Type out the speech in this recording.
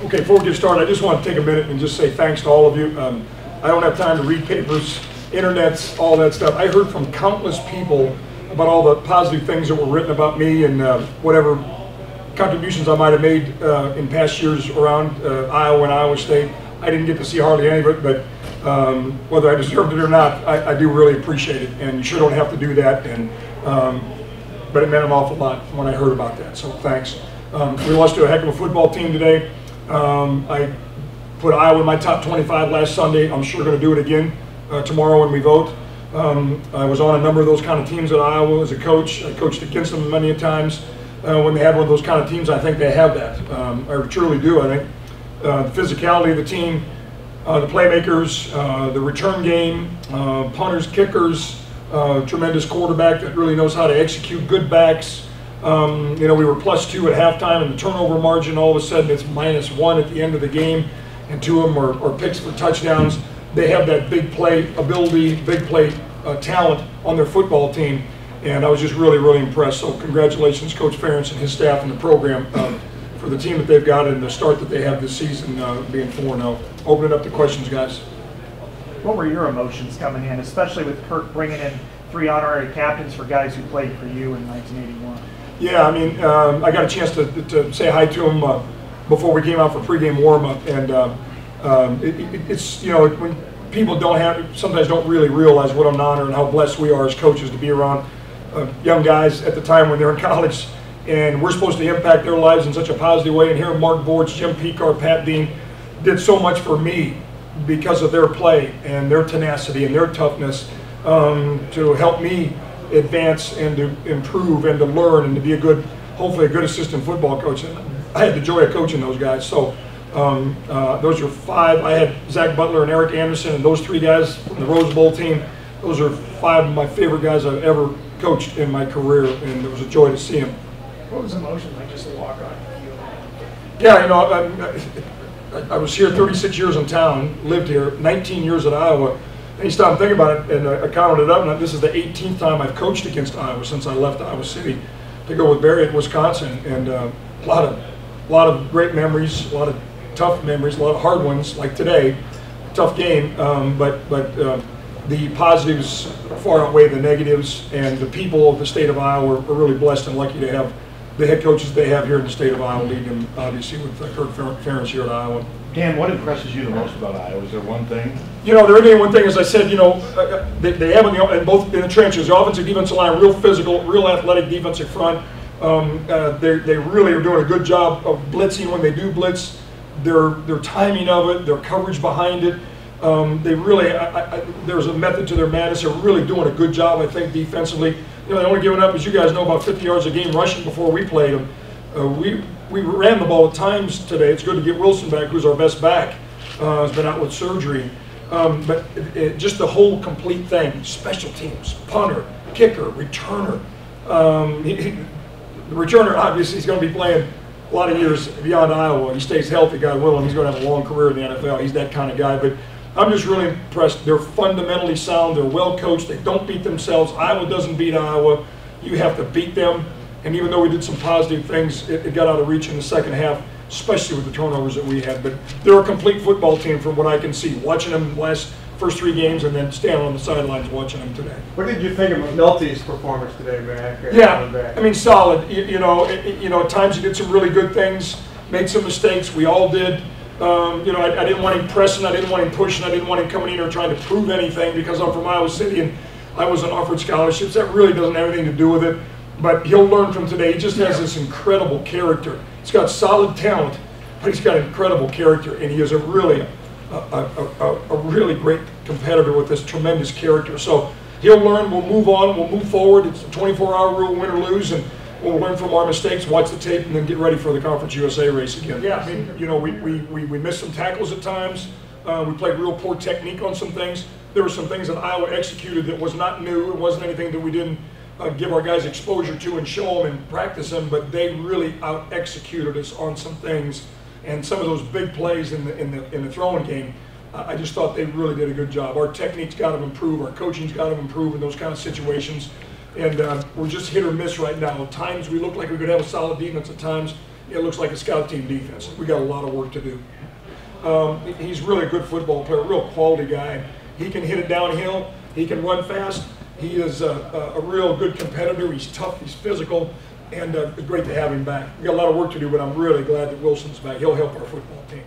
Okay, before we get started, I just want to take a minute and just say thanks to all of you. I don't have time to read papers, internets, all that stuff. I heard from countless people about all the positive things that were written about me and whatever contributions I might have made in past years around Iowa and Iowa State. I didn't get to see hardly any of it, but whether I deserved it or not, I do really appreciate it, and you sure don't have to do that. And but it meant an awful lot when I heard about that, so thanks. We lost to a heck of a football team today. I put Iowa in my top 25 last Sunday. I'm sure going to do it again tomorrow when we vote. I was on a number of those kind of teams at Iowa as a coach. I coached against them many a times. When they have one of those kind of teams, I think they have that. I truly do. I think the physicality of the team, the playmakers, the return game, punters, kickers, tremendous quarterback that really knows how to execute, good backs. You know, we were +2 at halftime, and the turnover margin, all of a sudden it's -1 at the end of the game, and 2 of them are picks for touchdowns. They have that big play ability, big play talent on their football team, and I was just really, really impressed. So congratulations, Coach Ferentz and his staff and the program for the team that they've got and the start that they have this season, being 4-0. Open it up to questions, guys. What were your emotions coming in, especially with Kirk bringing in 3 honorary captains for guys who played for you in 1981? Yeah, I mean, I got a chance to say hi to him before we came out for pregame warm-up, and it's, you know, when people sometimes don't really realize what an honor and how blessed we are as coaches to be around young guys at the time when they're in college, and we're supposed to impact their lives in such a positive way. And here Mark Bortz, Jim Pekar, Pat Dean did so much for me because of their play and their tenacity and their toughness to help me advance and to improve and to learn and to be hopefully a good assistant football coach. And I had the joy of coaching those guys. So those are 5. I had Zach Butler and Eric Anderson, and those 3 guys from the Rose Bowl team. Those are 5 of my favorite guys I've ever coached in my career, and it was a joy to see them. What was the emotion like just to walk on the field? Yeah, you know, I was here 36 years in town, lived here, 19 years at Iowa. And you stop and think about it, and I counted it up, and this is the 18th time I've coached against Iowa since I left Iowa City to go with Barry at Wisconsin, and a lot of great memories, a lot of tough memories, a lot of hard ones like today, tough game, but the positives far outweigh the negatives, and the people of the state of Iowa are really blessed and lucky to have the head coaches they have here in the state of Iowa leading them, obviously, with Kirk Ferentz here at Iowa. Dan, what impresses you the most about Iowa? Is there one thing? You know, there isn't one thing. As I said, you know, they have in both in the trenches, the offensive defensive line, real physical, real athletic defensive front. They really are doing a good job of blitzing when they do blitz. Their timing of it, their coverage behind it. They really, there's a method to their madness. They're really doing a good job, I think, defensively. You know, they only giving up, as you guys know, about 50 yards a game rushing before we played them. We ran the ball at times today. It's good to get Wilson back, who's our best back. Has been out with surgery. But just the whole complete thing, special teams, punter, kicker, returner. The returner, obviously, he's going to be playing a lot of years beyond Iowa. He stays healthy, God willing. He's going to have a long career in the NFL. He's that kind of guy. But I'm just really impressed. They're fundamentally sound. They're well coached. They don't beat themselves. Iowa doesn't beat Iowa. You have to beat them. And even though we did some positive things, it got out of reach in the second half, especially with the turnovers that we had. But they're a complete football team from what I can see, watching them first 3 games and then standing on the sidelines watching them today. What did you think of McNulty's performance today, Mac? Yeah, I mean, solid. You know, at times he did some really good things, made some mistakes. We all did. You know, I didn't want him pressing, I didn't want him pushing, I didn't want him coming in here trying to prove anything because I'm from Iowa City and I wasn't offered scholarships. That really doesn't have anything to do with it. But he'll learn from today. He just has this incredible character. He's got solid talent, but he's got incredible character, and he is a really great competitor with this tremendous character. So he'll learn. We'll move on. We'll move forward. It's a 24-hour rule, win or lose, and we'll learn from our mistakes, watch the tape, and then get ready for the Conference USA race again. Yeah, I mean, you know, we missed some tackles at times. We played real poor technique on some things. There were some things that Iowa executed that was not new. It wasn't anything that we didn't give our guys exposure to and show them and practice them, but they really out-executed us on some things. And some of those big plays in the throwing game, I just thought they really did a good job. Our technique's got to improve, our coaching's got to improve in those kind of situations. And we're just hit or miss right now. At times we look like we could have a solid defense. At times it looks like a scout team defense. We got a lot of work to do. He's really a good football player, real quality guy. He can hit it downhill. He can run fast. He is a real good competitor. He's tough. He's physical. And it's great to have him back. We got a lot of work to do, but I'm really glad that Wilson's back. He'll help our football team.